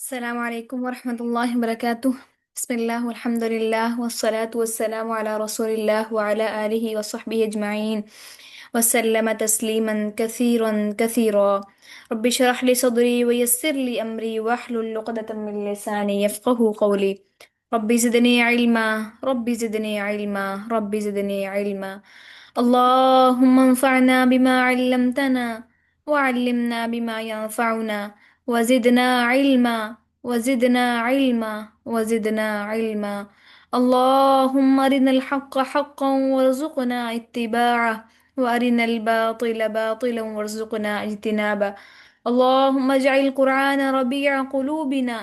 السلام عليكم ورحمة الله وبركاته. بسم الله والحمد لله والصلاة والسلام على رسول الله وعلى آله وصحبه أجمعين وسلم تسليما كثيرا كثيرا. رب اشرح لي صدري ويسر لي أمري واحلل عقدة من لساني يفقه قولي. ربي زدني علما ربي زدني علما ربي زدني علما. اللهم انفعنا بما علمتنا وعلمنا بما ينفعنا وزدنا علما وزدنا علما وزدنا علما. اللهم أرنا الحق حقا وارزقنا اتباعه وأرنا الباطل باطلا وارزقنا اجتنابه. اللهم اجعل القرآن ربيع قلوبنا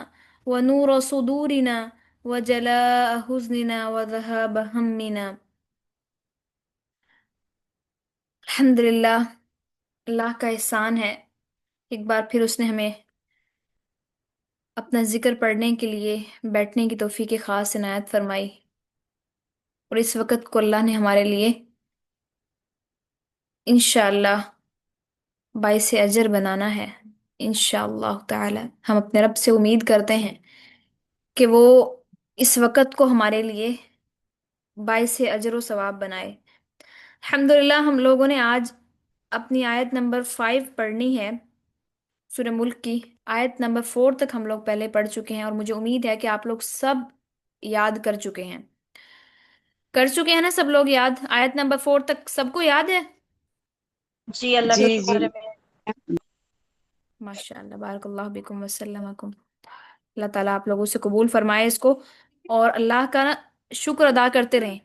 ونور صدورنا وجلاء حزننا وذهاب همنا. الحمدللہ، اللہ کا احسان ہے، ایک بار پھر اس نے ہمیں اپنا ذکر پڑھنے کے لیے بیٹھنے کی توفیق خاص عنایت فرمائی، اور اس وقت کو اللہ نے ہمارے لیے انشاءاللہ باعث اجر بنانا ہے۔ انشاءاللہ تعالی ہم اپنے رب سے امید کرتے ہیں کہ وہ اس وقت کو ہمارے لیے باعث اجر و ثواب بنائے۔ الحمدللہ ہم لوگوں نے آج اپنی آیت نمبر 5 پڑھنی ہے سورہ ملک کی۔ آیت نمبر 4 تک ہم لوگ پہلے پڑھ چکے ہیں، اور مجھے امید ہے کہ آپ لوگ سب یاد کر چکے ہیں نا سب لوگ یاد؟ آیت نمبر 4 تک سب کو یاد ہے؟ جی اللہ کا جی جی شکر ہے۔ ماشاء اللہ، بارک اللہ بکم وسلم۔ اللہ تعالیٰ آپ لوگوں سے قبول فرمائے اس کو، اور اللہ کا نا شکر ادا کرتے رہیں۔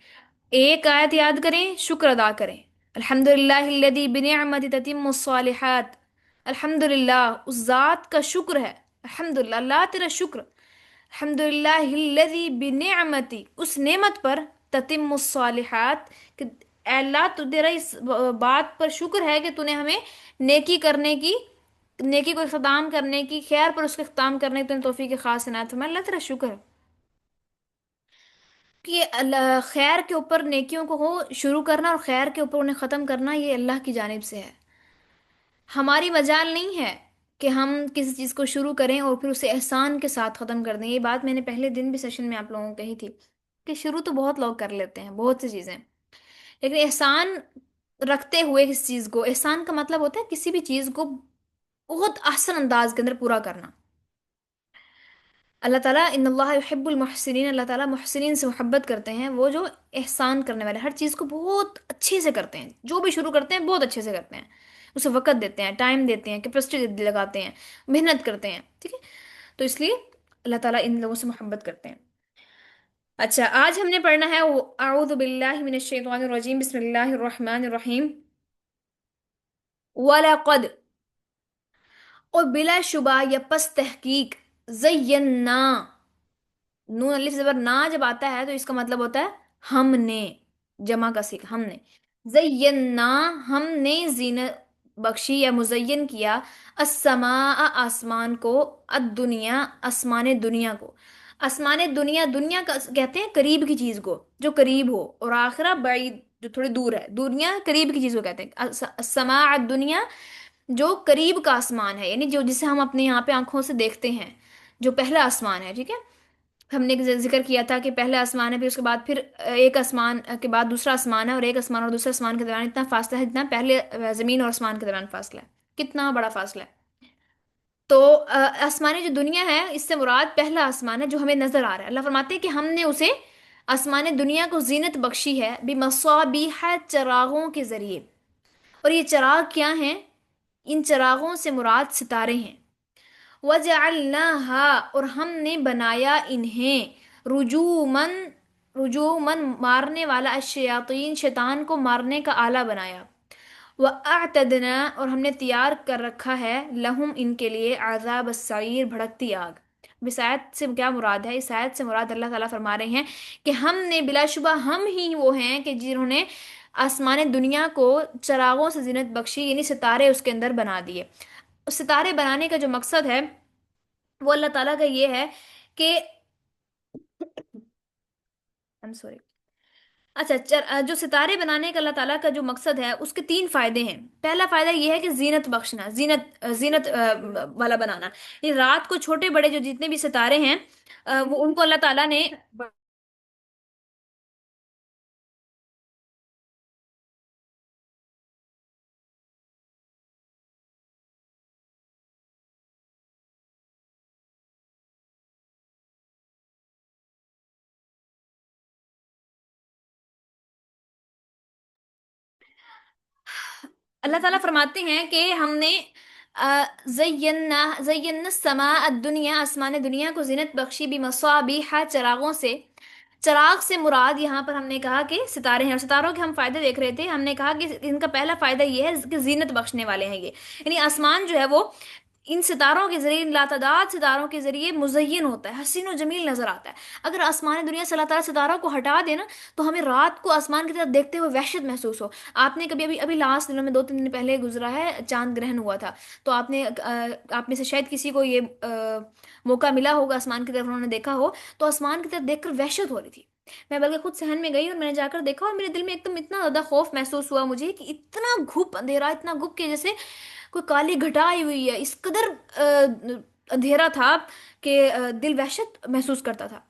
ایک آیت یاد کریں، شکر ادا کریں۔ الحمدللہ الذی بنعمت تتم الصالحات۔ الحمدللہ، اس ذات کا شکر ہے۔ الحمدللہ، اللہ تیرا شکر۔ الحمدللہ الذی بنعمتی، اس نعمت پر، تتم الصالحات، کہ اے اللہ تو تیرا اس بات پر شکر ہے کہ تو نے ہمیں نیکی کرنے کی، نیکی کو اختتام کرنے کی، خیر پر اس کو اختتام کرنے کی تو نے توفیق خاص عنایت فرمائی۔ اللہ تیرا شکر ہے کہ اللہ خیر کے اوپر نیکیوں کو ہو شروع کرنا اور خیر کے اوپر انہیں ختم کرنا، یہ اللہ کی جانب سے ہے۔ ہماری مجال نہیں ہے کہ ہم کسی چیز کو شروع کریں اور پھر اسے احسان کے ساتھ ختم کر دیں۔ یہ بات میں نے پہلے دن بھی سیشن میں آپ لوگوں کو کہی تھی کہ شروع تو بہت لوگ کر لیتے ہیں بہت سی چیزیں، لیکن احسان رکھتے ہوئے اس چیز کو، احسان کا مطلب ہوتا ہے کسی بھی چیز کو بہت احسن انداز کے اندر پورا کرنا۔ اللہ تعالیٰ ان اللہ یحب المحسنین، اللہ تعالیٰ محسنین سے محبت کرتے ہیں، وہ جو احسان کرنے والے، ہر چیز کو بہت اچھے سے کرتے ہیں، جو بھی شروع کرتے ہیں بہت اچھے سے کرتے ہیں، اسے وقت دیتے ہیں، ٹائم دیتے ہیں، کیپیسٹی لگاتے ہیں، محنت کرتے ہیں، ٹھیک ہے؟ تو اس لیے اللہ تعالیٰ ان لوگوں سے محبت کرتے ہیں۔ اچھا، آج ہم نے پڑھنا ہے اعوذ باللہ من الشیطان الرجیم، بسم اللہ الرحمن الرحیم۔ وَلَقَدْ، اور بلا شبہ یا پس تحقیق، زینا، نون الف زبر نا جب آتا ہے تو اس کا مطلب ہوتا ہے ہم نے، جمع کا سیکھ، ہم نے زینا، ہم نے زینت بخشی یا مزین کیا، السماء، آسمان کو، الدنیا، آسمان دنیا کو۔ آسمان دنیا، دنیا کا کہتے ہیں قریب کی چیز کو جو قریب ہو، اور آخرہ بعید جو تھوڑی دور ہے۔ دنیا قریب کی چیز کو کہتے ہیں، السماء الدنیا جو قریب کا آسمان ہے، یعنی جو جسے ہم اپنے یہاں پہ آنکھوں سے دیکھتے ہیں، جو پہلا آسمان ہے، ٹھیک ہے؟ ہم نے ذکر کیا تھا کہ پہلا آسمان ہے، پھر اس کے بعد پھر ایک آسمان کے بعد دوسرا آسمان ہے، اور ایک آسمان اور دوسرے آسمان کے درمیان اتنا فاصلہ ہے جتنا پہلے زمین اور آسمان کے درمیان فاصلہ ہے، کتنا بڑا فاصلہ ہے۔ تو آسمانی جو دنیا ہے اس سے مراد پہلا آسمان ہے جو ہمیں نظر آ رہا ہے۔ اللہ فرماتے ہیں کہ ہم نے اسے آسمان دنیا کو زینت بخشی ہے، بمصابیح، چراغوں کے ذریعے۔ اور یہ چراغ کیا ہیں؟ ان چراغوں سے مراد ستارے ہیں۔ وَجَعَلْنَاهَا، اور ہم نے بنایا انہیں، رجومن، رجومن مارنے والا، الشیاطین، شیطان کو مارنے کا آلہ بنایا۔ وَأَعْتَدْنَا، اور ہم نے تیار کر رکھا ہے، لہم، ان کے لیے، عذاب السعیر، بھڑکتی آگ۔ اس آیت سے کیا مراد ہے؟ اس آیت سے مراد اللہ تعالیٰ فرما رہے ہیں کہ ہم نے بلا شبہ، ہم ہی وہ ہیں کہ جنہوں نے آسمان دنیا کو چراغوں سے زینت بخشی، یعنی ستارے اس کے اندر بنا دیے۔ ستارے بنانے کا جو مقصد ہے وہ اللہ تعالیٰ کا یہ ہے کہ I'm sorry، अच्छा, जो सितारे बनाने का अल्लाह ताला का जो मकसद है उसके तीन फायदे हैं। पहला फायदा ये है कि जीनत बख्शना, जीनत वाला बनाना। ये रात को छोटे बड़े जो जितने भी सितारे हैं, वो उनको अल्लाह ताला ने अल्लाह ताला फरमाते हैं कि हमने ज़य्यन्ना समा दुनिया, आसमान दुनिया को जीनत बख्शी भी मसाबीहा, चरागों से। चराग से मुराद यहाँ पर हमने कहा कि सितारे हैं, और सितारों के हम फायदे देख रहे थे। हमने कहा कि इनका पहला फायदा ये है कि जीनत बख्शने वाले हैं ये, यानी आसमान जो है वो इन सितारों के जरिए, इन लातादाद सितारों के जरिए मुज़य्यन होता है, हसीन और जमील नजर आता है। अगर आसमान दुनिया से अल्लाह ताला सितारों को हटा देना, तो हमें रात को आसमान की तरफ देखते हुए वहशत महसूस हो। आपने कभी अभी अभी लास्ट दिनों में 2-3 दिन पहले गुजरा है, चांद ग्रहण हुआ था। तो आपने आप में से शायद किसी को ये मौका मिला होगा, आसमान की तरफ उन्होंने देखा हो, तो आसमान की तरफ देखकर वहशत हो रही थी। मैं बल्कि खुद सहन में गई और मैंने जाकर देखा, और मेरे दिल में एकदम इतना ज्यादा खौफ महसूस हुआ मुझे कि इतना घुप अंधेरा, इतना घुप के जैसे कोई काली घटा आई हुई है, इस कदर अंधेरा था कि दिल वहशत महसूस करता था।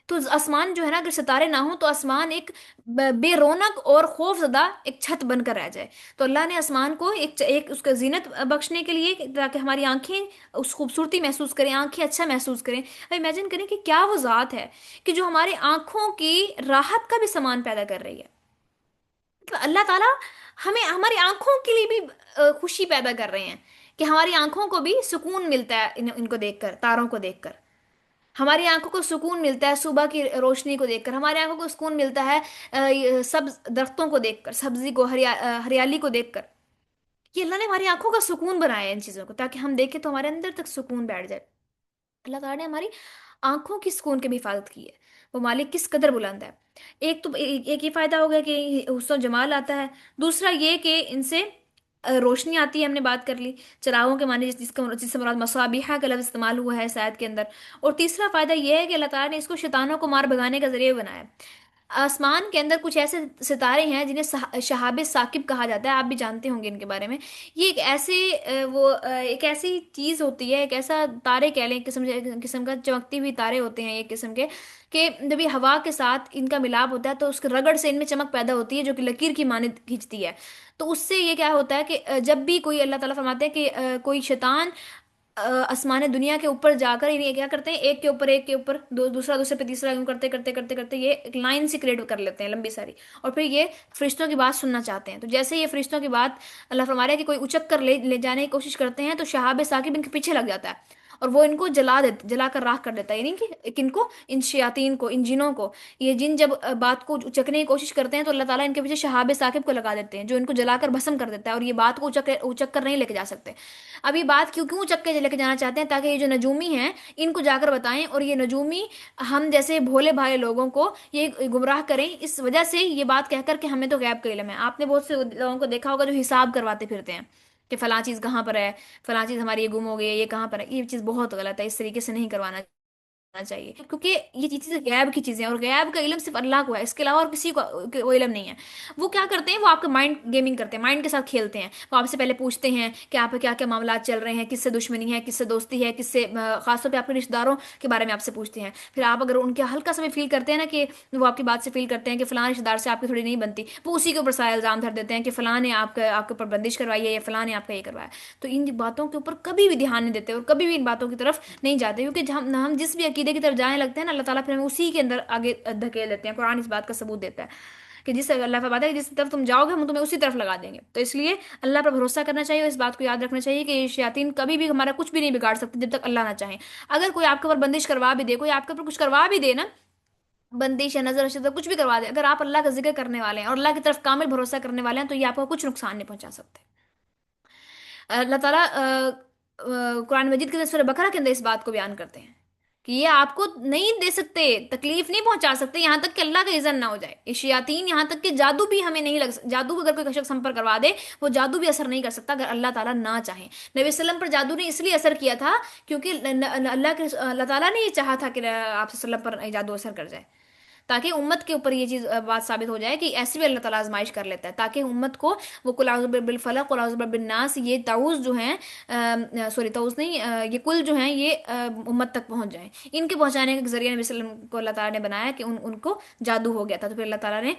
तो आसमान जो है ना, अगर सितारे ना हो तो आसमान एक बेरौनक और खौफजदा एक छत बनकर रह जाए। तो अल्लाह ने आसमान को एक उसका जीनत बख्शने के लिए, ताकि हमारी आंखें उस खूबसूरती महसूस करें, आंखें अच्छा महसूस करें। अब इमेजिन करें कि क्या वो ज़ात है कि जो हमारी आंखों की राहत का भी सामान पैदा कर रही है। तो अल्लाह ताला हमें हमारी आंखों के लिए भी खुशी पैदा कर रहे हैं, कि हमारी आंखों को भी सुकून मिलता है इनको देखकर, तारों को देखकर। हमारी आंखों को सुकून मिलता है सुबह की रोशनी को देखकर, हमारी आंखों को सुकून मिलता है ये सब्ज दरख्तों को देखकर, सब्जी को, हरियाली को देखकर। ये अल्लाह ने हमारी आंखों का सुकून बनाया है इन चीज़ों को, ताकि हम देखें तो हमारे अंदर तक सुकून बैठ जाए। अल्लाह ताला ने हमारी आंखों की सुकून की भी हिफाजत की है। वो मालिक किस कदर बुलंद है। एक ये फायदा हो गया कि हुस्न और जमाल आता है। दूसरा ये कि इनसे रोशनी आती है, हमने बात कर ली। चिरागों के माने जिससे मुराद मसाबिहा का लफ्ज़ इस्तेमाल हुआ है इस आयत के अंदर। और तीसरा फायदा ये है कि अल्लाह ताला ने इसको शैतानों को मार भगाने का जरिए बनाया है। आसमान के अंदर कुछ ऐसे सितारे हैं जिन्हें शहाब साकिब कहा जाता है, आप भी जानते होंगे इनके बारे में। ये एक ऐसे एक ऐसी चीज़ होती है, एक ऐसा तारे कह लें, एक किस्म का चमकती हुई तारे होते हैं एक किस्म के, कि जब ये हवा के साथ इनका मिलाप होता है तो उसके रगड़ से इनमें चमक पैदा होती है, जो कि लकीर की मानद खींचती है। तो उससे ये क्या होता है कि जब भी कोई, अल्लाह ताला फरमाते हैं कि कोई शैतान आसमान दुनिया के ऊपर जाकर ये क्या करते हैं, एक के ऊपर दूसरा, दूसरे पे तीसरा, यूं करते करते करते करते ये एक लाइन सी क्रिएट कर लेते हैं लंबी सारी। और फिर ये फरिश्तों की बात सुनना चाहते हैं। तो जैसे ये फरिश्तों की बात अल्लाह फरमा रहा है कि कोई उचक कर ले जाने की कोशिश करते हैं, तो शहाब साकिब इनके पीछे लग जाता है, और वो इनको जला कर राख कर देता है। यानी कि किनको, इन शयातीन को, इन जिनों को। ये जिन जब बात को उचकने की कोशिश करते हैं, तो अल्लाह ताला इनके पीछे शहाब साकिब को लगा देते हैं, जो इनको जलाकर भस्म कर देता है, और ये बात को उचक उचक कर नहीं लेके जा सकते। अब ये बात क्यों क्यों उचक के लेके जाना चाहते हैं, ताकि ये जो नजूमी हैं इनको जाकर बताएं, और ये नजूमी हम जैसे भोले भाले लोगों को ये गुमराह करें, इस वजह से ये बात कहकर कि हमें तो गैब का इल्म है। आपने बहुत से लोगों को देखा होगा जो हिसाब करवाते फिरते हैं कि फलां चीज़ कहाँ पर है, फलां चीज़ हमारी ये गुम हो गई है, ये कहाँ पर है। ये चीज़ बहुत गलत है, इस तरीके से नहीं करवाना चाहिए, क्योंकि ये चीजें गैब की चीजें हैं, और गैब का इल्म सिर्फ अल्लाह को है, इसके अलावा और किसी को इल्म नहीं है। वो क्या करते हैं, वो आपका माइंड गेमिंग करते हैं, माइंड के साथ खेलते हैं। वो आपसे पहले पूछते हैं कि आप पे क्या क्या मामला चल रहे हैं, किससे दुश्मनी है, किससे दोस्ती है, किससे खासतौर पे आपके रिश्तेदारों के बारे में आपसे पूछते हैं। फिर आप अगर उनके हल्का सा भी फील करते हैं ना, कि वो आपकी बात से फील करते हैं कि फलां रिश्तेदार से आपकी थोड़ी नहीं बनती, वो उसी के ऊपर सारा इल्जाम धर देते हैं कि फलां ने आपके ऊपर बंदिश करवाई है, या फलां ने आपका ये करवाया। तो इन बातों के ऊपर कभी भी ध्यान नहीं देते, और कभी भी इन बातों की तरफ नहीं जाते, क्योंकि हम जिस भी अकीदे की तरफ जाने लगते हैं ना, अल्लाह ताला फिर हमें उसी के अंदर आगे धकेल देते हैं। कुरान इस बात का सबूत देता है कि जिस अल्लाह फरमाता है कि जिस तरफ तुम जाओगे हम तुम्हें उसी तरफ लगा देंगे। तो इसलिए अल्लाह पर भरोसा करना चाहिए, और इस बात को याद रखना चाहिए कि शयातीन कभी भी हमारा कुछ भी नहीं बिगाड़ सकते जब तक अल्लाह ना चाहे। अगर कोई आपके ऊपर बंदिश करवा भी दे, कोई आपके ऊपर कुछ करवा भी दे ना, बंदिश या नजर अशद कुछ भी करवा दे, अगर आप अल्लाह का जिक्र करने वाले हैं और अल्लाह की तरफ कामिल भरोसा करने वाले हैं, तो ये आपको कुछ नुकसान नहीं पहुंचा सकते। अल्लाह ताला कुरान मजीद के सूरह बकरा के अंदर इस बात को बयान करते हैं कि ये आपको नहीं दे सकते, तकलीफ नहीं पहुंचा सकते, यहाँ तक कि अल्लाह का इज़्ज़त ना हो जाए। ये शयातीन, यहाँ तक कि जादू भी हमें नहीं जादू अगर कोई शख्स हम पर करवा दे, वो जादू भी असर नहीं कर सकता अगर अल्लाह ताला ना चाहे। नबी वसल्लम पर जादू ने इसलिए असर किया था क्योंकि अल्लाह ताला ने ये चाहा था कि आप वसल्लम पर जादू असर कर जाए। ताकि उम्मत के ऊपर ये चीज बात साबित हो जाए कि ऐसे भी अल्लाह ताला आजमाइश कर लेता है, ताकि उम्मत को वो कुल औज़ु बिल फलक, कुल औज़ु बिन नास, ये ताउज़ जो हैं, सॉरी ताउज़ नहीं, ये कुल जो हैं ये उम्मत तक पहुंच जाए। इनके पहुंचाने के जरिए नबी सल्लल्लाहु अलैहि वसल्लम को अल्लाह ताला ने बनाया कि उनको जादू हो गया था। तो फिर अल्लाह ताला ने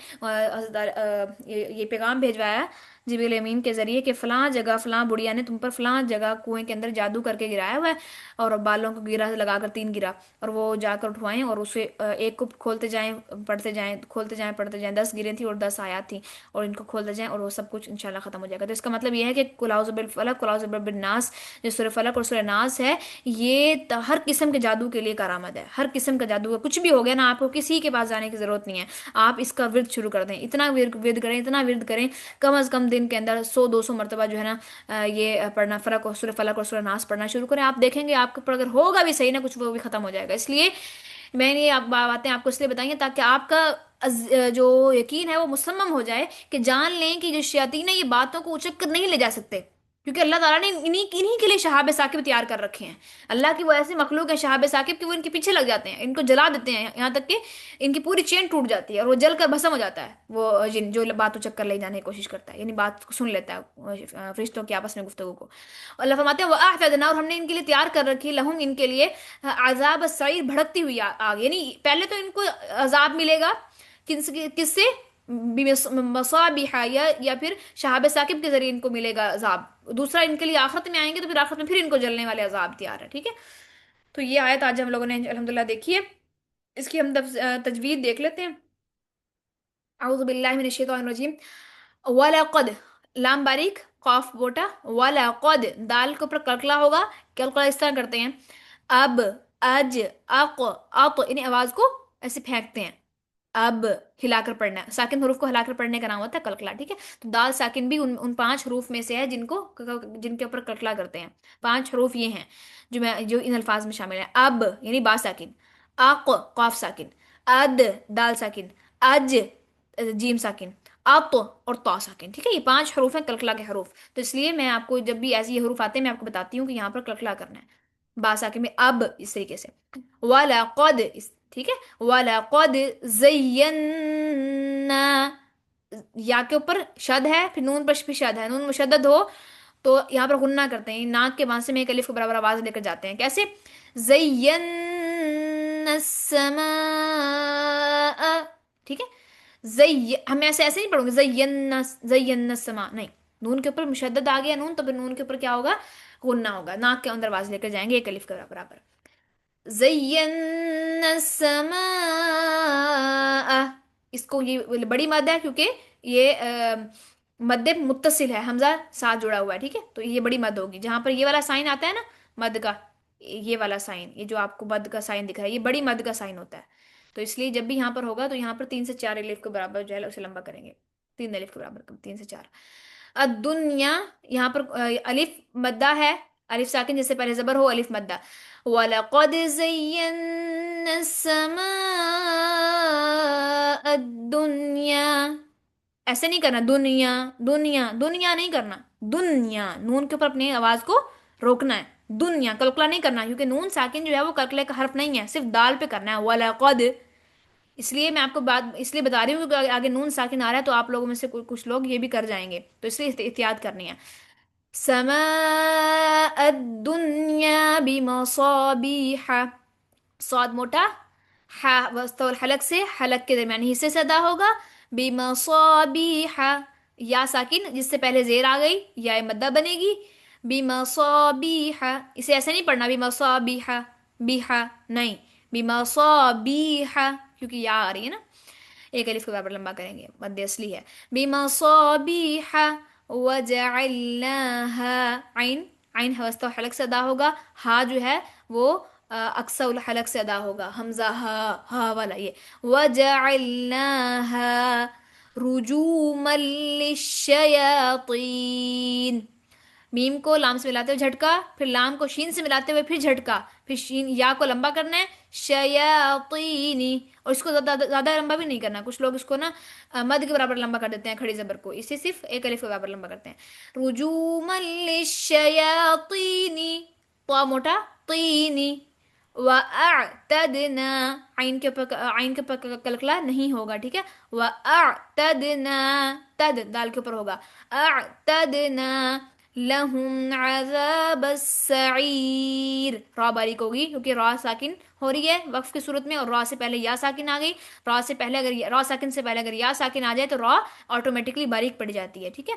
ये पैगाम भेजवाया जिब्रील अमीन के जरिए कि फलां जगह फलां बुढ़िया ने तुम पर फलां जगह कुएं के अंदर जादू करके गिराया हुआ है, और बालों को गिरा लगाकर 3 गिरा, और वो जाकर उठवाएं और उसे एक को खोलते जाएं पढ़ते जाएं, खोलते जाएं पढ़ते जाएं। 10 गिरे थी और 10 आयात थी, और इनको खोलते जाएं और वो सब कुछ इंशाल्लाह खत्म हो जाएगा। तो इसका मतलब ये है कि कुल औज़ु बिल फलक, कुल औज़ु बिन नास, जो सूरह फलक और सूरह नास है, ये हर किस्म के जादू के लिए करामत है। हर किस्म का जादू है, कुछ भी हो गया ना, आपको किसी के पास जाने की जरूरत नहीं है। आप इसका विर्द शुरू कर दें, इतना विर्द करें, इतना विर्द करें, कम अज कम दिन के अंदर 100-200 मरतबा जो है ना, ये पढ़ना, फलक और सूरह फलक और सूरह नास पढ़ना शुरू करें। आप देखेंगे आपके ऊपर अगर होगा भी सही ना कुछ, वो भी खत्म हो जाएगा। इसलिए मैंने ये बातें आपको इसलिए बताई हैं ताकि आपका जो यकीन है वो मुसम्मम हो जाए, कि जान लें कि जो शयातीन है ये बातों को उचक कर नहीं ले जा सकते, क्योंकि अल्लाह ताला ने इन्हीं इन्हीं के लिए शहाब साकिब तैयार कर रखे हैं। अल्लाह की वो ऐसी मखलूक है शहाब साकिब, कि वो इनके पीछे लग जाते हैं, इनको जला देते हैं, यहाँ तक कि इनकी पूरी चेन टूट जाती है और वो जल कर भस्म हो जाता है, वो जिन जो बात उचक कर ले जाने की कोशिश करता है, यानी बात को सुन लेता है फरिश्तों की आपस में गुफ्तगू को। और अल्लाह फरमाते हैं वो आफदना, और हमने इनके लिए तैयार कर रखी है, लहुम इनके लिए, अजाब सईर भड़कती हुई आग, यानी पहले तो इनको अजाब मिलेगा किससे, मसाबिहा, या फिर शहाब साकिब के जरिए इनको मिलेगा अजाब। दूसरा इनके लिए आखिरत में आएंगे तो फिर आखिरत में फिर इनको जलने वाले अजाब तैयार है। ठीक है, तो ये आयत आज हम लोगों ने अल्हम्दुलिल्लाह देखी है। इसकी हम तजवीद देख लेते हैं। औज़ु बिल्लाहि मिनश शैतानिर रजीम। वलक़द, लाम बारीक, कॉफ बोटा, वलक़द, दाल के ऊपर कलकला होगा। कलकला इस तरह करते हैं, अब, अज, अक, अत, इन आवाज को ऐसे फेंकते हैं। अब हिलाकर पढ़ना है, साकिन हरूफ को हिलाकर पढ़ने का नाम होता है कलकला। ठीक है, तो दाल साकिन भी उन 5 हरूफ में से है जिनके ऊपर कलकला करते हैं। 5 हरूफ ये हैं जो इन अल्फाज में शामिल है। अब यानी बा साकिन, अक कॉफ साकिन, अद दाल साकिन, अज जीम साकिन, अत और तौ साकिन। ठीक है, ये 5 हरूफ हैं कलकला के हरूफ। तो इसलिए मैं आपको जब भी ऐसे ये हरूफ आते हैं मैं आपको बताती हूँ कि यहाँ पर कलकला करना है। बा साकिन में अब इस तरीके से, वाला कद इस, ठीक है, वाला कद जयन्ना, या के ऊपर शद है, फिर नून पर भी शद है, नून मुशद्दद हो तो यहाँ पर गुन्ना करते हैं, नाक के बांसे में एक अलिफ के बराबर आवाज लेकर जाते हैं। कैसे, ज़य्यन्ना अस्समाअ, ठीक है, हम ऐसे ऐसे नहीं पढ़ोगे, ज़य्यन्ना समा, नहीं, नून के ऊपर मुशद्दद आ गया नून, तो फिर नून के ऊपर क्या होगा, गुन्ना होगा, नाक के अंदर आवाज लेकर जाएंगे एक अलिफ के बराबर। ज़य्यन्ना अस्समाअ, इसको ये बड़ी मद है क्योंकि ये मद्दे मुत्तसिल है, हमजा साथ जुड़ा हुआ है। ठीक है, तो ये बड़ी मद होगी। जहां पर ये वाला साइन आता है ना मद का, ये वाला साइन, ये जो आपको मद का साइन दिख रहा है ये बड़ी मद का साइन होता है। तो इसलिए जब भी यहाँ पर होगा तो यहाँ पर 3 से 4 अलिफ के बराबर जो है उसे लंबा करेंगे, 3 अलिफ के बराबर, 3 से 4। दुनिया, यहाँ पर अलिफ मद्दा है, अलिफ साकिन जिससे पहले जबर हो, अलिफ मद्दा। वलक़द ज़य्यन्ना अस्समाअ दुनिया, ऐसे नहीं करना, दुनिया दुनिया दुनिया नहीं करना, दुनिया, नून के ऊपर अपनी आवाज को रोकना है। दुनिया कलकला नहीं करना, क्योंकि नून साकिन जो है वो कलकले का हर्फ नहीं है, सिर्फ दाल पे करना है, वलक़द। इसलिए मैं आपको बात इसलिए बता रही हूँ क्योंकि आगे नून साकिन आ रहा है, तो आप लोगों में से कुछ लोग ये भी कर जाएंगे, तो इसलिए एहतियात करनी है। समा दुनिया बिमसाबिहा, सौद मोटा, हा वस्तुल हलक से हलक के दरमियानी हिस्से से अदा होगा। बिमसाबिहा, या साकिन जिससे पहले जेर आ गई या मद्दा बनेगी। बिमसाबिहा, इसे ऐसे नहीं पढ़ना बिमसाबिहा, बिहा नहीं, बिमसाबिहा, क्योंकि या आ रही है ना, एक अलिफ के बराबर लंबा करेंगे, मद्द असली है। बिमसाबिहा वजअलनाहा, आइन, आइन हवस्ता हलक से अदा होगा। हा जो है वो अक्सर हलक से अदा होगा, हमजा हा वाला ये। वजअलनाहा रुजूमल लिश्शयातीन, मीम को लाम से मिलाते हुए झटका, फिर लाम को शीन से मिलाते हुए फिर झटका, फिर शीन या को लंबा करना है, शयातीनी, और इसको ज्यादा ज्यादा लंबा भी नहीं करना। कुछ लोग इसको ना मद के बराबर लंबा कर देते हैं खड़ी जबर को, इसे सिर्फ एक अलिफ के बराबर लंबा करते हैं। रुजूमन लिश्शयातीनी, तो मोटा, तीनी, وَأَعْتَدْنَا، عین کے اوپر کلکلا نہیں ہوگا، ٹھیک ہے؟ وَأَعْتَدْنَا، تد دال کے اوپر ہوگا، اعتدنا لہم عذاب السعیر، را باریک ہوگی کیونکہ را ساکن ہو رہی ہے وقف کی صورت میں، اور را سے پہلے یا ساکن آ گئی، را سے پہلے اگر را ساکن سے پہلے اگر یا ساکن آ جائے تو را آٹومیٹکلی باریک پڑ جاتی ہے، ٹھیک ہے؟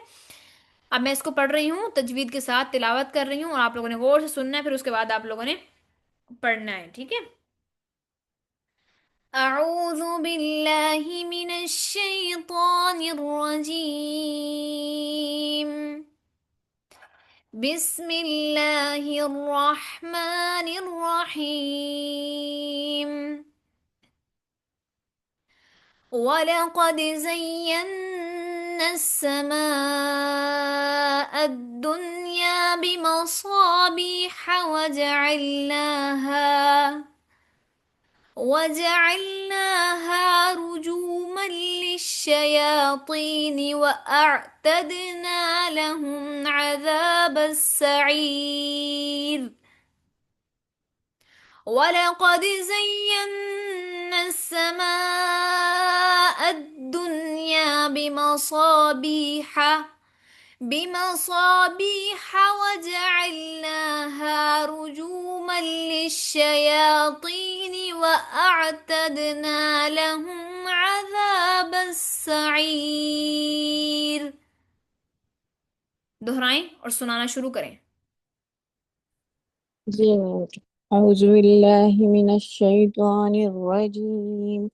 اب میں اس کو پڑھ رہی ہوں، تجوید کے ساتھ تلاوت کر رہی ہوں، اور آپ لوگوں نے غور سے سننا ہے، پھر اس کے بعد آپ لوگوں نے پڑھنا ہے، ٹھیک ہے؟ اعوذ باللہ من الشیطان الرجیم، بسم اللہ الرحمن الرحیم، وَلَقَدْ زَيَّنَّا السَّمَاءَ الدُّنْيَا بِمَصَابِيحَ وَجَعَلْنَاهَا رُجُومًا لِلشَّيَاطِينِ وَأَعْتَدْنَا لَهُمْ عَذَابَ السَّعِيرِ وَلَقَدْ زَيَّنَّا السَّمَاءَ الدُّنْيَا بِمَصَابِيحَ وَجَعَلْنَاهَا رُجُومًا لِلشَّيَاطِينِ وَأَعْتَدْنَا لَهُمْ عَذَابَ السَّعِيرِ۔ دہرائیں اور سنانا شروع کریں۔ جی اعوذ باللہ من الشیطان الرجیم،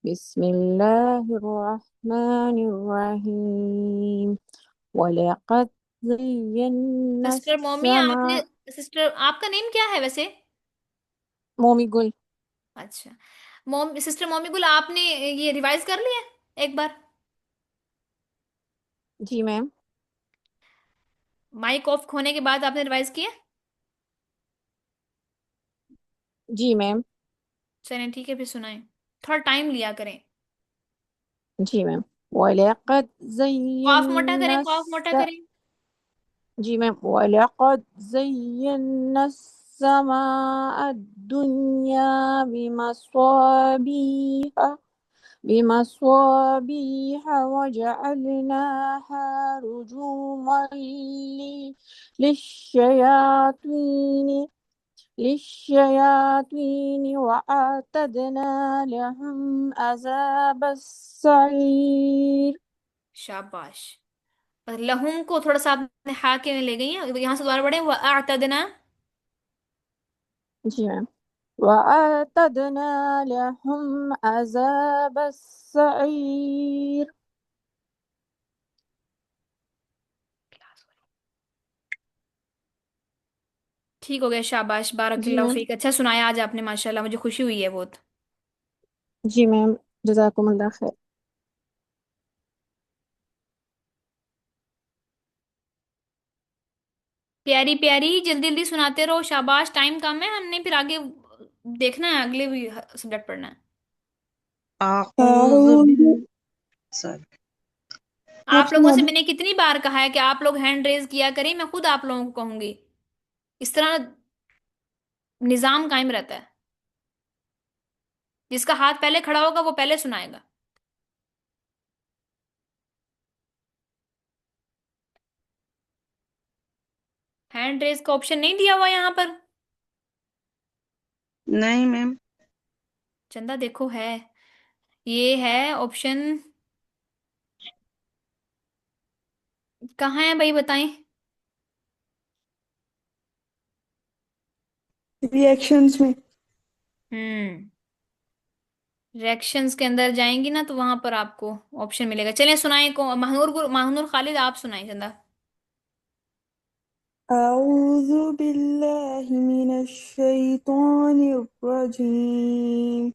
بسم اللہ الرحمن الرحیم، وَلَقَدْ زَيَّنَّا سسٹر مومی، آپ نے، السَّمَاءَ، سسٹر آپ کا نیم کیا ہے ویسے؟ مومی گل۔ اچھا، سسٹر مومی گل، آپ نے یہ ریوائز کر لیا ایک بار؟ جی میم۔ مائک آف ہونے کے بعد آپ نے ریوائز کیا؟ جی میم۔ چلیں ٹھیک ہے، پھر سنائیں، تھوڑا ٹائم لیا کریں۔ جی میم، وَلَقَدْ قاف موٹا کریں، زَيَّنَّا قاف موٹا کریں۔ جی میم، وَلَقَدْ زَيَّنَّا السَّمَاءَ الدُّنْيَا بِمَصَابِيحَ وَجَعَلْنَاهَا رُجُومًا لِلشَّيَاطِينِ وَأَعْتَدْنَا لَهُمْ عَذَابَ السَّعِيرِ۔ شاباش، اور لہم کو تھوڑا سا آپ نے ہا کے لے گئی ہیں، یہاں سے دوبارہ پڑھیں، وَأَعْتَدْنَا۔ جی میم، وَأَعْتَدْنَا لَهُمْ عَذَابَ السَّعِيرِ۔ ٹھیک ہو گیا، شاباش، بارک جی اللہ میم۔ فیک، اچھا سنایا آج آپ نے، ماشاءاللہ مجھے خوشی ہوئی ہے بہت۔ جی میم، جزاکم اللہ خیر۔ پیاری پیاری، جلدی جلدی سناتے رہو، شاباش، ٹائم کم ہے، ہم نے پھر آگے دیکھنا ہے، اگلے بھی سبجیکٹ پڑھنا ہے۔ أعوذ بال sorry. آپ آپ لوگوں سنا سے دیں۔ میں نے کتنی بار کہا ہے کہ آپ لوگ ہینڈ ریز کیا کریں، میں خود آپ لوگوں کو کہوں گی، اس طرح نظام قائم رہتا ہے، جس کا ہاتھ پہلے کھڑا ہوگا وہ پہلے سنائے گا۔ ہینڈ ریز کا آپشن نہیں دیا ہوا یہاں پر، نہیں میم۔ چندہ دیکھو ہے، یہ ہے آپشن، کہاں ہے بھائی بتائیں؟ ریئیکشنز میں۔ ہوں، ریئیکشنز کے اندر جائیں گی نا تو وہاں پر آپ کو آپشن ملے گا، چلیں سنائیں، کو ماہنور خالد آپ سنائیں چندہ۔ أعوذ بالله من الشيطان الرجيم،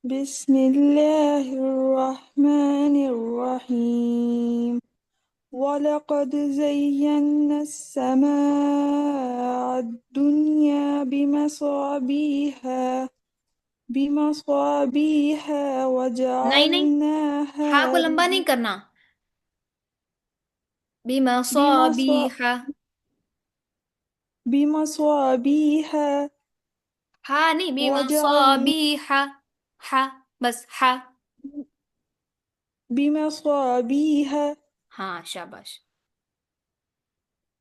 بسم الله الرحمن الرحيم، ولقد زينا السماء الدنيا بمصابيح نہیں نہیں، ہا کو وجعلناها لمبا نہیں کرنا، بمصا- بمصابیح، بمصابيح हा नहीं, وجعلنا बिमसाबीह। हा, बस हा। بمصابيح हाँ शाबाश।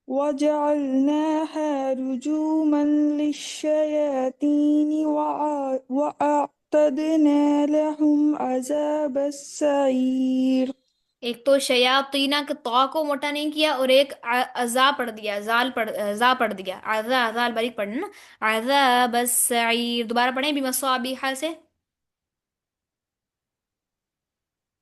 وجعلناها رجوما للشياطين وأعتدنا لهم عذاب السعير एक तो शयातीना के तौ को मोटा नहीं किया, और एक अजा पढ़ दिया, जाल पढ़, जा पढ़ दिया, अजा अजाल बारीक पढ़ना ना। अजा बस सईर, दोबारा पढ़ें बिमसाबीह से।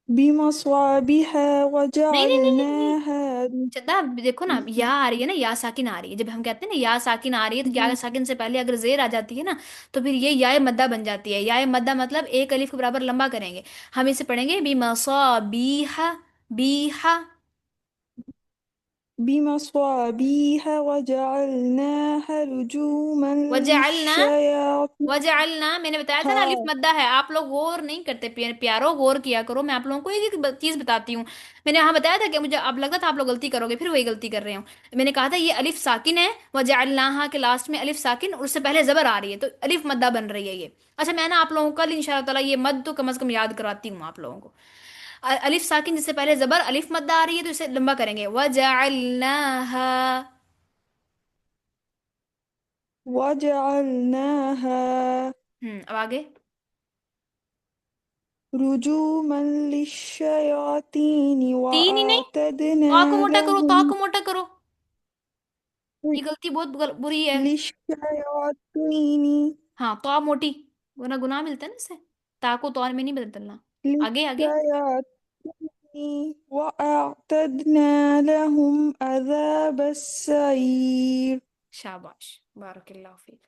بمصابيح नहीं नहीं नहीं नहीं नहीं, وجعلناها चंदा देखो ना, या आ रही है ना, या साकिन आ रही है। जब हम कहते हैं ना या साकिन आ रही है, तो या साकिन से पहले अगर जेर आ जाती है ना, तो फिर ये या मद्दा बन जाती है। या मद्दा मतलब एक अलिफ के बराबर लंबा करेंगे। हम इसे पढ़ेंगे बिमसाबीह, बीहा। بمصابيح وجعلناها رجوما वजअलना, للشياطين वजअलना मैंने बताया था ना अलिफ मद्दा है। आप लोग गौर नहीं करते, प्यारो गौर किया करो। मैं आप लोगों को एक एक चीज बताती हूँ। मैंने यहाँ बताया था कि मुझे अब लगता था आप लोग गलती करोगे, फिर वही गलती कर रहे हो। मैंने कहा था ये अलिफ साकिन है, वजअलनाहा के लास्ट में अलिफ साकिन, और उससे पहले जबर आ रही है, तो अलिफ मद्दा बन रही है ये। अच्छा, मैं ना आप लोगों को कल इंशाअल्लाह ताला ये मद तो कम से कम याद कराती हूँ आप लोगों को। अलिफ साकिन जिससे पहले जबर अलिफ मद्दा आ रही है, तो इसे लंबा करेंगे, वजअलनाहा। وجعلناها अब आगे। رجوما للشياطين तीन ही नहीं, तो को وأعتدنا मोटा करो, तो لهم को मोटा करो। ये गलती बहुत बुरी है। للشياطين हाँ, तो मोटी, वरना गुनाह मिलता है ना इससे। ता को तौर में नहीं बदलना। आगे आगे। وأعتدنا لهم عذاب السعير शाबाश, बारकल्लाह फीक।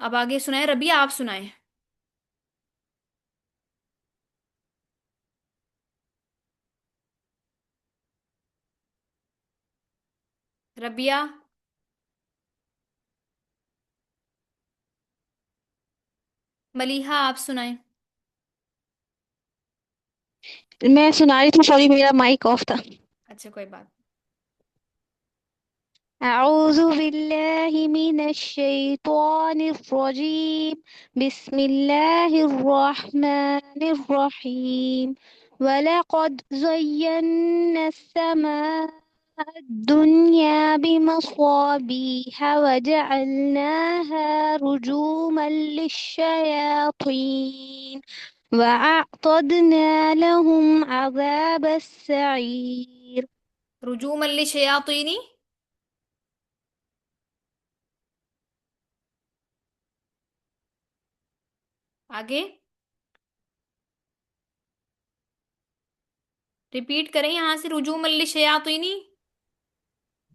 अब आगे सुनाए रबिया, आप सुनाए। रबिया। मलीहा, आप सुनाए। मैं सुना रही थी, सॉरी मेरा माइक ऑफ था। अच्छा, कोई बात। أعوذ بالله من الشيطان الرجيم. بسم الله الرحمن الرحيم. ولقد زينا السماء الدنيا بمصابيح وجعلناها رجوما للشياطين وأعتدنا لهم عذاب السعير. रुजूम अल्ली शयातीनी। आगे रिपीट करें यहाँ से, रुजूम अल्ली शयातीनी।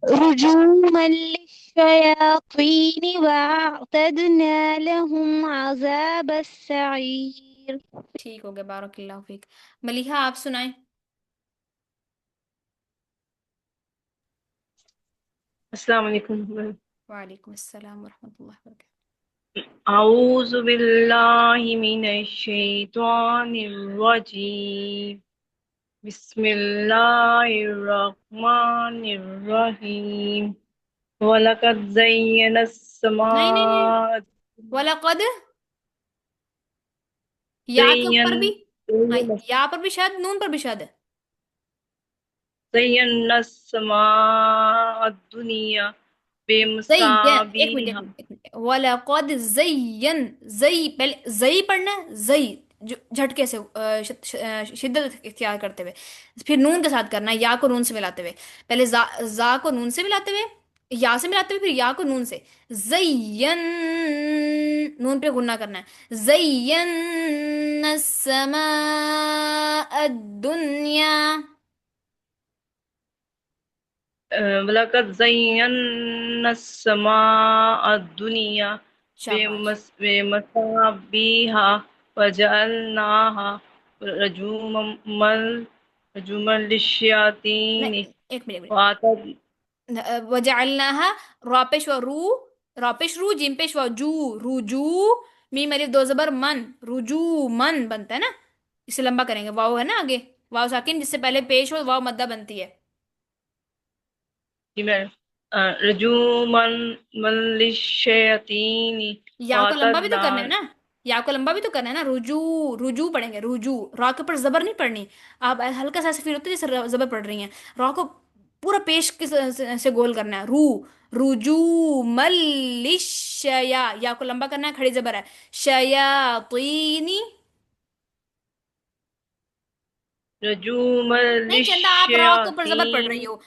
رجوما للشياطين وأعتدنا لهم عذاب السعير. ठीक हो गया, बारकल्लाह फीक। मलीहा, आप सुनाए। अस्सलाम वालेकुम। वालेकुम अस्सलाम वरहमतुल्लाहि वबरकातुहू। अऊज़ु बिल्लाहि मिनश शैतानिर रजीम। बिस्मिल्लाहिर रहमानिर रहीम। वलक़द ज़य्यनस नहीं नहीं नहीं, समा वलकद, या के ज़य्यन ऊपर भी। हाँ, या पर भी शायद, नून पर भी शायद है। ज़य्यनस समा दुनिया जयन, एक मिनट एक बेमसाबिहा। मिनट एक मिनट, वलकद जयन, जई पहले जई पढ़ना है, जई जो झटके से शिद्दत इख्तियार करते हुए, फिर नून के साथ करना है, या को नून से मिलाते हुए। पहले जा को नून से मिलाते हुए, या से मिलाते हुए, फिर या को नून से। जयन, नून पे गुन्ना करना है। जयन समा दुनिया। वलक़द ज़य्यना दुनिया शाबाश। बेमसाबिहा वजअलनाहा रजुमन नहीं, लिश्शायातीन एक मिनट एक मिनट। वातद। वजअलनाहा, रॉपेश व रू, रॉपेश रू, जिम पेश व जू, रुजू। मीम अलिफ दो जबर मन, रुजू मन बनता है ना। इसे लंबा करेंगे, वाव है ना आगे, वाव साकिन जिससे पहले पेश हो वाव मद्दा बनती है। जी मैडम। रजूमन मन लिश्शयातीनी या को लंबा भी तो वातदना। करना है ना, या को लंबा भी तो करना है ना, रुजू, रुजू पढ़ेंगे, रुजू। रॉ के ऊपर जबर नहीं पढ़नी। आप हल्का सा ऐसे फील होता है जैसे जबर पढ़ रही हैं। रॉ को पूरा पेश के से गोल करना है, रू, रुजू मलिशया, या को लंबा करना है, खड़ी जबर है, शयातीनी। रजूमन नहीं चंदा, आप रॉ के ऊपर जबर पढ़ रही लिश्शयातीनी। हो।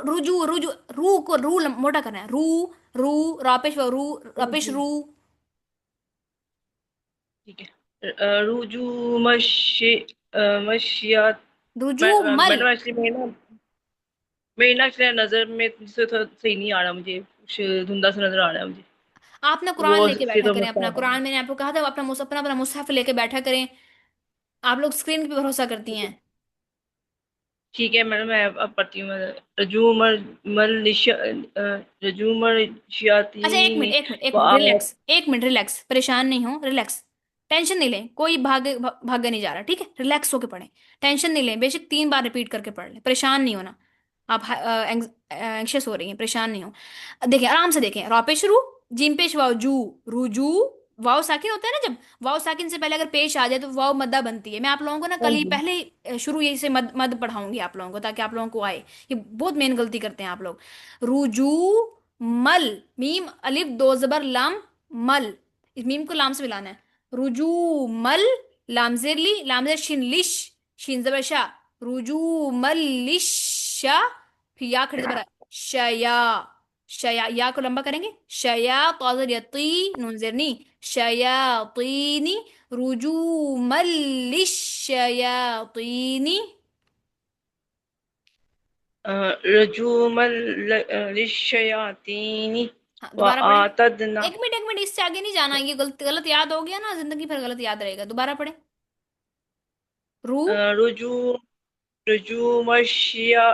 रुजू, रुजू, रू को रू मोटा करना है, रू, रू, रॉपेश रू, रॉपेश रू, ठीक है। रुजूमश मशियात। रुजू मल। मैडम एक्चुअली मेरी ना एक्चुअली नजर में से थोड़ा सही नहीं आ रहा, मुझे कुछ धुंधला सा नजर आ रहा है मुझे। आप ना कुरान वो लेके फिर बैठा तो करें, अपना मतलब कुरान, मैंने आपको कहा था अपना अपना मुसहफ लेके बैठा करें। आप लोग स्क्रीन पे भरोसा करती हैं। ठीक है मैडम, मैं अब पढ़ती हूँ। रजूमर मलिश रजूमर अच्छा एक मिनट, शियातीनी एक मिनट व रिलैक्स, एक मिनट रिलैक्स, परेशान नहीं हो, रिलैक्स। टेंशन नहीं लें, कोई भागे नहीं जा रहा, ठीक है, रिलैक्स होके पढ़ें। टेंशन नहीं लें, बेशक 3 बार रिपीट करके पढ़ लें, परेशान नहीं होना। आप एंग्शियस हो रही हैं, परेशान नहीं हो। देखिए आराम से देखें, रॉ पेश रू, जीम पेश वाव जू, रुजू। वाव साकिन होता है ना, जब वाव साकिन से पहले अगर पेश आ जाए तो वाव मद्दा बनती है। मैं आप लोगों को ना हाँ कल ही जी। पहले ही शुरू यही से मद मद पढ़ाऊंगी आप लोगों को, ताकि आप लोगों को आए। ये बहुत मेन गलती करते हैं आप लोग। रुजू मल, मीम अलिफ दो जबर लाम, मल, इस मीम को लाम से मिलाना है। रुजू मल, लाम जेर ली, लाम जेर शिन लिश, शिन जबर शा, रुजू मल लिशा, फिर या खड़ी जबर है, शया, शया, या को लंबा करेंगे, शया तौजर यती, नून जेर नी, शयातीनी, रुजू मल लिशयातीनी। रजूमल लिश्शयातीनी हाँ व दोबारा पढ़े। आतदना। एक मिनट, एक मिनट, इससे आगे नहीं जाना, ये गलत गलत याद हो गया ना, जिंदगी भर गलत याद रहेगा। दोबारा पढ़े, रू, रजू रजूमर रुजू,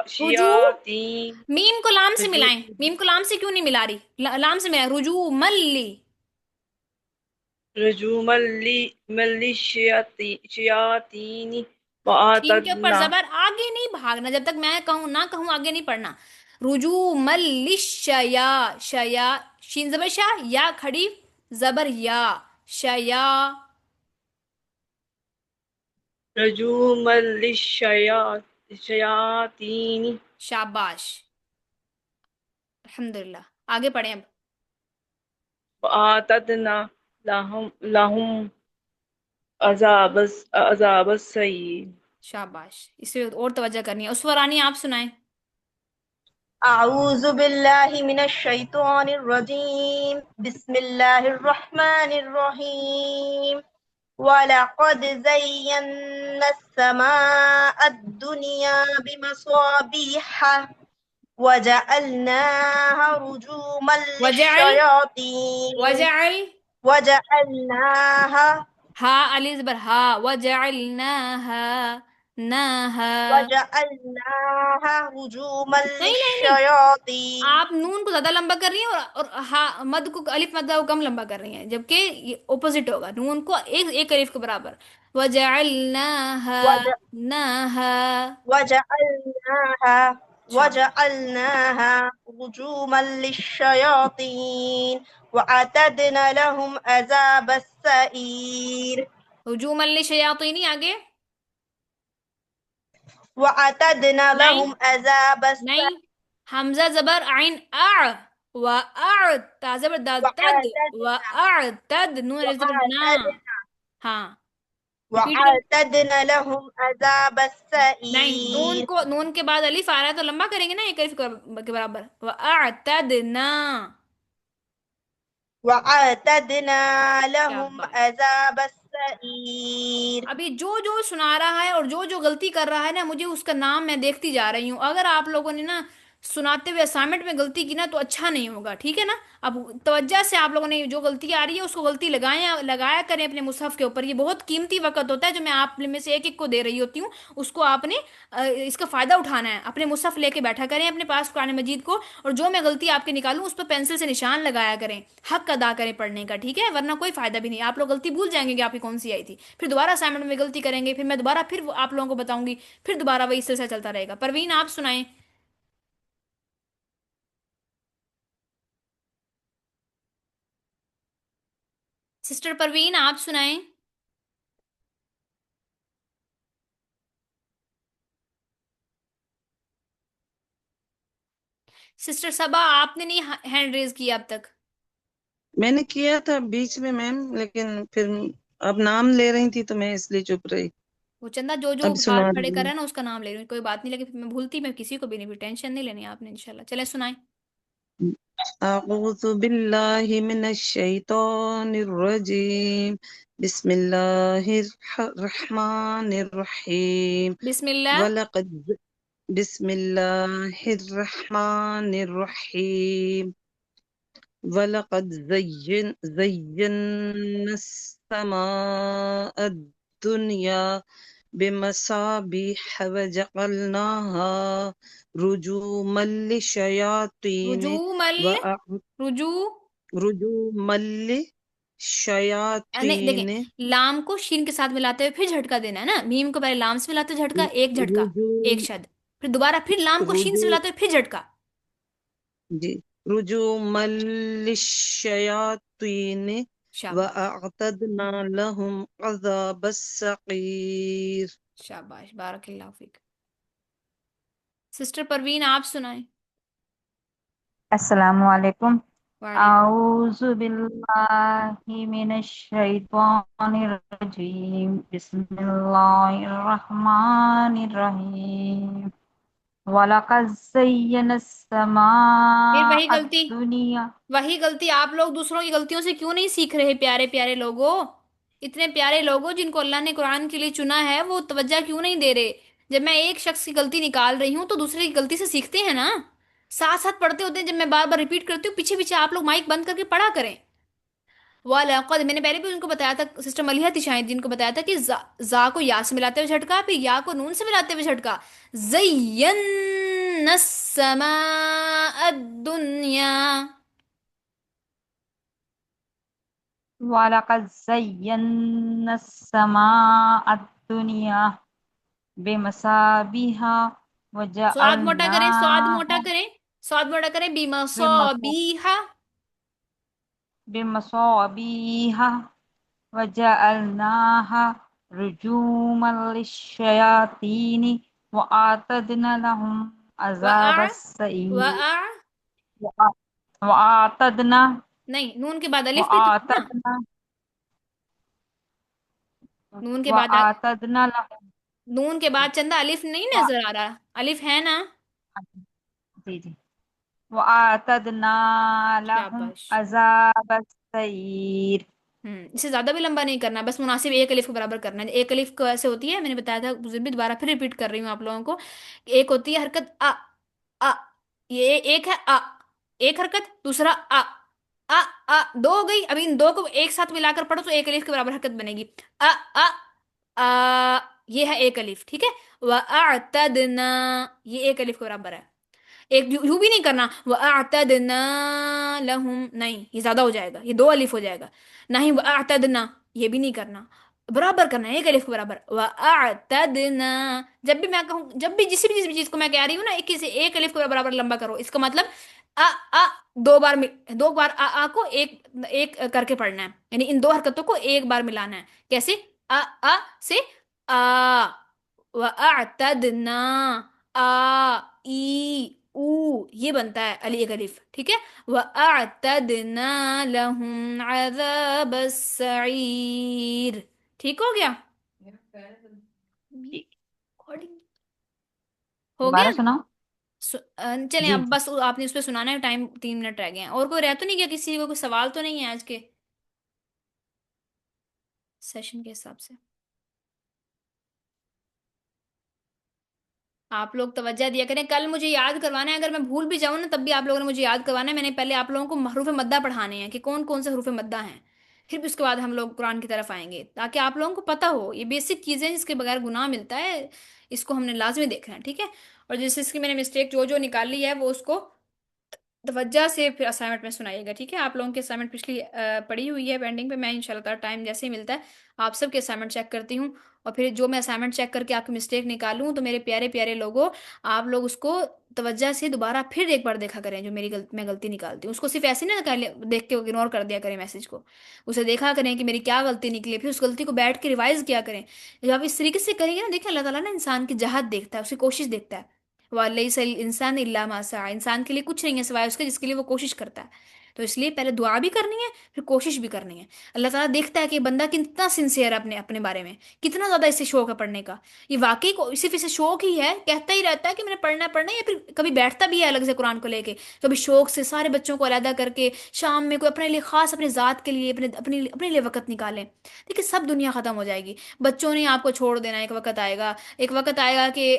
शियातीन मीम को लाम से रजू मिलाएं, मीम को लाम से क्यों नहीं मिला रही, लाम से मिला, रुजू मल्ली। रजूमल मलिश्शयातीनी व शीन के ऊपर आतदना। जबर, आगे नहीं भागना, जब तक मैं कहूं ना कहूं आगे नहीं पढ़ना। रुजू मल्लिशया, शया, शीन जबर शा, या खड़ी जबर या, शया। रजूमल लिश्शयातीनी शाबाश, अल्हम्दुलिल्लाह। आगे पढ़े अब। व आतदना लहुम अजाबस सईर। शाबाश, इसे और तवज्जो करनी है। उस रानी आप सुनाएं। أعوذ بالله من الشيطان الرجيم بسم الله الرحمن الرحيم ولقد زينا السماء الدنيا بمصابيح وجعلناها رجوما वजअल, للشياطين वजअल, وجعلناها हा अली जबर हा, वजअलनाहा, नाहा। وجعلناها رجوما नहीं नहीं नहीं, للشياطين आप नून को ज्यादा लंबा कर रही हैं, और हा मद को, अलिफ मद को कम लंबा कर रही हैं, जबकि ये ओपोजिट होगा, नून को एक एक अलिफ के बराबर। वजअलनाहा, नाहा। وجعلناها शाबाश। وجعلناها رجوما للشياطين وأعتدنا لهم عذاب السعير हुजूम अल्ली शयातीनी, आगे। وأعتدنا नहीं لهم عذاب नहीं, السعير हमजा जबर आइन आ, व आ, ता जबर दाल तद, व وأعتدنا आ तद, नून अलिफ जबर ना। وأعتدنا हाँ, रिपीट कर। وأعتدنا لهم عذاب नहीं, नून السعير को, नून के बाद अलिफ आ रहा है तो लंबा करेंगे ना, एक अलिफ के बराबर, व आ तद ना। وأعتدنا لهم शाबाश। عذاب السعير अभी जो जो सुना रहा है और जो जो गलती कर रहा है ना, मुझे उसका नाम मैं देखती जा रही हूँ। अगर आप लोगों ने ना सुनाते हुए असाइनमेंट में गलती की ना, तो अच्छा नहीं होगा, ठीक है ना। अब तवज्जो से आप लोगों ने जो गलती आ रही है उसको गलती लगाया लगाया करें अपने मुसहफ के ऊपर। ये बहुत कीमती वक्त होता है जो मैं आप में से एक एक को दे रही होती हूँ, उसको आपने इसका फायदा उठाना है। अपने मुसहफ लेके बैठा करें अपने पास कुरान मजीद को, और जो मैं गलती आपके निकालूं उस पर पेंसिल से निशान लगाया करें, हक अदा करें पढ़ने का, ठीक है, वरना कोई फायदा भी नहीं। आप लोग गलती भूल जाएंगे कि आपकी कौन सी आई थी, फिर दोबारा असाइनमेंट में गलती करेंगे, फिर मैं दोबारा फिर आप लोगों को बताऊंगी, फिर दोबारा वही सिलसिला चलता रहेगा। परवीन आप सुनाएं। सिस्टर परवीन आप सुनाएं। सिस्टर सबा आपने नहीं हैंड रेज किया अब तक। मैंने किया था बीच में मैम, लेकिन फिर अब नाम ले रही थी तो मैं इसलिए चुप रही। वो चंदा जो जो अब हाथ सुना खड़े कर रही रहा है ना उसका नाम ले रही हूँ, कोई बात नहीं, लेकिन फिर मैं भूलती मैं किसी को भी नहीं, भी टेंशन नहीं लेनी आपने, इंशाल्लाह। चले सुनाए। अऊज़ु बिल्लाहि मिनश शैतानिर रजीम। बिस्मिल्लाहिर रहमानिर रहीम। बिस्मिल्लाह। वलक़द बिस्मिल्लाहिर रहमानिर रहीम। वलक़द ज़य्यना अस्समाअ दुनिया बिमसाबिह वजअलनाहा रुजुमल लिशयातीन रुजूमल। रुजू। रुजुमल नहीं लिशयातीन देखें, लाम को शीन के साथ मिलाते हुए फिर झटका देना है ना, मीम को पहले लाम से मिलाते हुए झटका, एक झटका, रुजु एक शब्द, फिर दोबारा फिर लाम को शीन रुजु से मिलाते हुए फिर झटका। जी रुजुमल लिशयातीन शाबाश। वअअतदना लहुम अज़ाबस सक़ीर। शाबाश, बारकल्लाहु फीक। सिस्टर परवीन आप सुनाएं। अस्सलामु अलैकुम। वालेकुम। आऊज़ु बिल्लाहि मिनश शैतानिर रजीम। बिस्मिल्लाहिर रहमानिर रहीम। वलक़द ज़य्यना फिर अस्समाअ वही गलती, दुनिया। वही गलती। आप लोग दूसरों की गलतियों से क्यों नहीं सीख रहे? प्यारे प्यारे लोगों, इतने प्यारे लोगों जिनको अल्लाह ने कुरान के लिए चुना है, वो तवज्जो क्यों नहीं दे रहे? जब मैं एक शख्स की गलती निकाल रही हूँ तो दूसरे की गलती से सीखते हैं ना। साथ साथ पढ़ते होते हैं, जब मैं बार बार रिपीट करती हूँ पीछे पीछे आप लोग माइक बंद करके पढ़ा करें। वालक़द, मैंने पहले भी उनको बताया था, सिस्टर मलिहा थी शायद जिनको बताया था कि जा को या से मिलाते हुए झटका, फिर या को नून से मिलाते हुए झटका। ज़य्यन्ना अस्समाअ दुनिया। वलक़द ज़य्यना अस्समाअ दुनिया बिमसाबिहा स्वाद मोटा करें, स्वाद मोटा वजअलनाहा करें, स्वाद मोटा करें। बिमसा बीमसोबीहा। बिमसाबिहा वजअलनाहा रुजूमन लिश्शयातीन वअतदना लहुम वआ। अज़ाबस सईर। वआ। वअ- वअतदना नहीं, नून के बाद अलिफ नहीं करना ना। वअतदना नून के बाद वअतदना लहुम। नून के बाद चंदा अलिफ नहीं नजर आ रहा, अलिफ है ना? जी जी। वअतदना लहुम शाबाश। अज़ाबस सईर। इसे ज्यादा भी लंबा नहीं करना, बस मुनासिब एक अलिफ के बराबर करना है। एक अलिफ को ऐसे होती है, मैंने बताया था उस दिन भी, दोबारा फिर रिपीट कर रही हूँ आप लोगों को। एक होती है हरकत अ। ये एक है अ, एक हरकत, दूसरा अ दो हो गई। अब इन दो को एक साथ मिलाकर पढ़ो तो एक अलिफ के बराबर हरकत बनेगी। अ अ ये है एक अलिफ, ठीक है। व अतदना, ये एक अलिफ के बराबर है। एक यू भी नहीं करना, वअतदना लहुम, नहीं ये ज्यादा हो जाएगा, ये दो अलिफ हो जाएगा। नहीं वअतदना, ये भी नहीं करना, बराबर करना है एक अलिफ के बराबर। वअतदना, जब भी मैं कहूँ, जब भी जिस भी चीज को मैं कह रही हूँ ना, एक से एक अलिफ के बराबर लंबा करो, इसका मतलब अ अ दो बार आ को एक एक करके पढ़ना है, यानी इन दो हरकतों को एक बार मिलाना है। कैसे? अ से आ, वअतदना, ई ऊ, ये बनता है अली एक अलिफ, ठीक है। वअतदना लहुम अज़ाबस सईर। ठीक हो गया? जी, हो गया। दोबारा सुनाओ। चलें, जी अब जी। बस आपने उस पर सुनाना है, टाइम 3 मिनट रह गए हैं। और कोई रह तो नहीं गया? किसी को कोई सवाल तो नहीं है आज के सेशन के हिसाब से? आप लोग तवज्जो दिया करें, कल मुझे याद करवाना है, अगर मैं भूल भी जाऊं ना तब भी आप लोगों ने मुझे याद करवाना है। मैंने पहले आप लोगों को हरूफ मद्दा पढ़ाने हैं कि कौन कौन से हरूफ मद्दा हैं, फिर भी उसके बाद हम लोग कुरान की तरफ आएंगे, ताकि आप लोगों को पता हो। ये बेसिक चीजें हैं जिसके बगैर गुनाह मिलता है, इसको हमने लाजमी देखना है, ठीक है। और जैसे इसकी मैंने मिस्टेक जो जो निकाली है वो उसको توجہ سے پھر اسائنمنٹ میں سنائیے گا، ٹھیک ہے؟ آپ لوگوں کی اسائنمنٹ پچھلی پڑی ہوئی ہے پینڈنگ پہ، میں انشاءاللہ تعالی ٹائم جیسے ہی ملتا ہے آپ سب کے اسائنمنٹ چیک کرتی ہوں، اور پھر جو میں اسائنمنٹ چیک کر کے آپ کی مسٹیک نکالوں تو میرے پیارے پیارے لوگوں، آپ لوگ اس کو توجہ سے دوبارہ پھر ایک بار دیکھا کریں، جو میں غلطی نکالتی ہوں اس کو صرف ایسے نہ دیکھ کے اگنور کر دیا کریں میسج کو، اسے دیکھا کریں کہ میری کیا غلطی نکلی، پھر اس غلطی کو بیٹھ کے ریوائز کیا کریں۔ جب آپ اس طریقے سے کریں گے نا، دیکھیں اللہ تعالیٰ نا انسان کی جہد دیکھتا ہے، اس کی کوشش دیکھتا ہے، وَلَيْسَ الْإِنسَانُ إِلَّا مَا سَعَىٰ، انسان کے لیے کچھ نہیں ہے سوائے اس کے جس کے لیے وہ کوشش کرتا ہے۔ تو اس لیے پہلے دعا بھی کرنی ہے، پھر کوشش بھی کرنی ہے۔ اللہ تعالیٰ دیکھتا ہے کہ بندہ کتنا سنسیئر ہے اپنے بارے میں، کتنا زیادہ اسے شوق ہے پڑھنے کا، یہ واقعی کو صرف اسے شوق ہی ہے، کہتا ہی رہتا ہے کہ میں نے پڑھنا ہے، یا پھر کبھی بیٹھتا بھی ہے الگ سے قرآن کو لے کے، کبھی شوق سے سارے بچوں کو علیحدہ کر کے شام میں کوئی اپنے لیے خاص اپنے ذات کے لیے اپنے لیے وقت نکالیں۔ دیکھیں سب دنیا ختم ہو جائے گی، بچوں نے آپ کو چھوڑ دینا، ایک وقت آئے گا کہ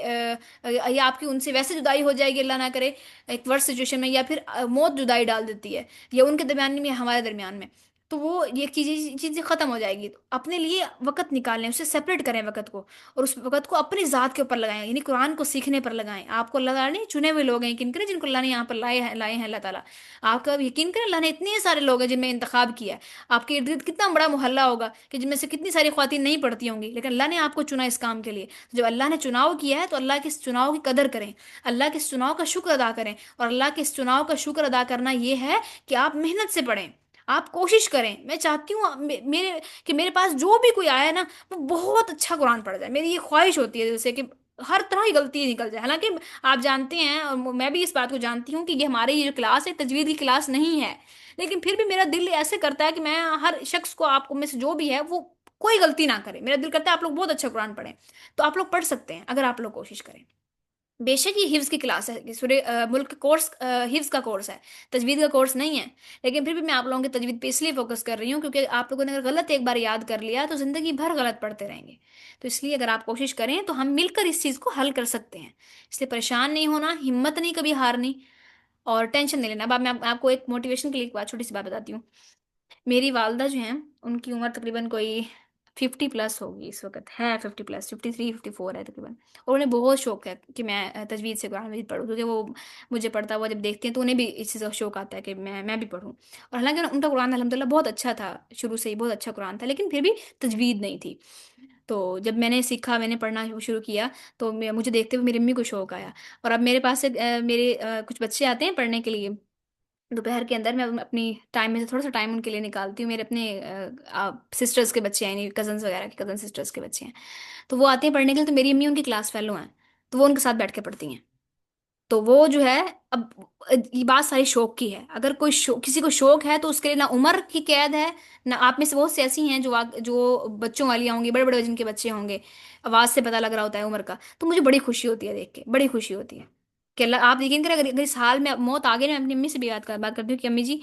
یا آپ کی ان سے ویسے جدائی ہو جائے گی اللہ نہ کرے ایک ورس سچویشن میں، یا پھر موت جدائی ڈال دیتی ہے، یا ان کے درمیان میں یا ہمارے درمیان میں، تو وہ یہ چیزیں ختم ہو جائے گی۔ تو اپنے لیے وقت نکالیں، اسے سپریٹ کریں وقت کو، اور اس وقت کو اپنی ذات کے اوپر لگائیں، یعنی قرآن کو سیکھنے پر لگائیں۔ آپ کو اللہ تعالیٰ نے چنے ہوئے لوگ ہیں، یقین کریں جن کو اللہ نے یہاں پر لائے ہیں اللہ تعالیٰ، آپ کا یقین کریں اللہ نے اتنے سارے لوگ ہیں جن میں انتخاب کیا ہے۔ آپ کے ارد گرد کتنا بڑا محلہ ہوگا کہ جن میں سے کتنی ساری خواتین نہیں پڑھتی ہوں گی، لیکن اللہ نے آپ کو چنا اس کام کے لیے۔ جب اللہ نے چناؤ کیا ہے تو اللہ کے اس چناؤ کی قدر کریں، اللہ کے اس چناؤ کا شکر ادا کریں، اور اللہ کے اس چناؤ کا شکر ادا کرنا یہ ہے کہ آپ محنت سے پڑھیں، آپ کوشش کریں۔ میں چاہتی ہوں میرے پاس جو بھی کوئی آیا ہے نا، وہ بہت اچھا قرآن پڑھ جائے، میری یہ خواہش ہوتی ہے جیسے کہ ہر طرح کی غلطی نکل جائے۔ حالانکہ آپ جانتے ہیں اور میں بھی اس بات کو جانتی ہوں کہ یہ ہماری یہ جو کلاس ہے تجوید کی کلاس نہیں ہے، لیکن پھر بھی میرا دل ایسے کرتا ہے کہ میں ہر شخص کو، آپ کو میں سے جو بھی ہے وہ کوئی غلطی نہ کرے، میرا دل کرتا ہے آپ لوگ بہت اچھا قرآن پڑھیں، تو آپ لوگ پڑھ سکتے ہیں اگر آپ لوگ کوشش کریں۔ بے شک یہ حفظ کی کلاس ہے، سورہ ملک کورس حفظ کا کورس ہے، تجوید کا کورس نہیں ہے، لیکن پھر بھی میں آپ لوگوں کی تجوید پہ اس لیے فوکس کر رہی ہوں کیونکہ آپ لوگوں نے اگر غلط ایک بار یاد کر لیا تو زندگی بھر غلط پڑھتے رہیں گے۔ تو اس لیے اگر آپ کوشش کریں تو ہم مل کر اس چیز کو حل کر سکتے ہیں، اس لیے پریشان نہیں ہونا، ہمت نہیں کبھی ہارنی، اور ٹینشن نہیں لینا۔ اب میں آپ کو ایک موٹیویشن کے لیے ایک بات چھوٹی سی بات بتاتی ہوں۔ میری والدہ جو ہیں ان کی عمر تقریباً کوئی 50 پلس ہوگی، اس وقت ہے 50 پلس، 53 54 ہے تقریباً، اور انہیں بہت شوق ہے کہ میں تجوید سے قرآن مجید پڑھوں، کیونکہ وہ مجھے پڑھتا ہوا جب دیکھتی ہیں تو انہیں بھی اس چیز کا شوق آتا ہے کہ میں بھی پڑھوں، اور حالانکہ ان کا قرآن الحمدللہ بہت اچھا تھا، شروع سے ہی بہت اچھا قرآن تھا، لیکن پھر بھی تجوید نہیں تھی۔ تو جب میں نے سیکھا، میں نے پڑھنا شروع کیا، تو مجھے دیکھتے ہوئے میری امی کو شوق آیا، اور اب میرے پاس میرے کچھ بچے آتے ہیں پڑھنے کے لیے دوپہر کے اندر، میں اپنی ٹائم میں سے تھوڑا سا ٹائم ان کے لیے نکالتی ہوں، میرے اپنے سسٹرز کے بچے ہیں، یعنی کزنس وغیرہ کے کزن سسٹرز کے بچے ہیں، تو وہ آتے ہیں پڑھنے کے لیے، تو میری امی ان کی کلاس فیلو ہیں، تو وہ ان کے ساتھ بیٹھ کے پڑھتی ہیں۔ تو وہ جو ہے اب یہ بات ساری شوق کی ہے، اگر کوئی کسی کو شوق ہے تو اس کے لیے نہ عمر کی قید ہے، نہ آپ میں سے بہت سی ایسی ہیں جو بچوں والی ہوں گی، بڑے بڑے جن کے بچے ہوں گے، آواز سے پتہ لگ رہا ہوتا ہے عمر کا، تو مجھے بڑی خوشی ہوتی ہے دیکھ کے، بڑی خوشی ہوتی ہے کہ اللہ، آپ یقین کریں اگر اس حال میں موت آگے، میں اپنی امی سے بھی بات کرتی ہوں کہ امی جی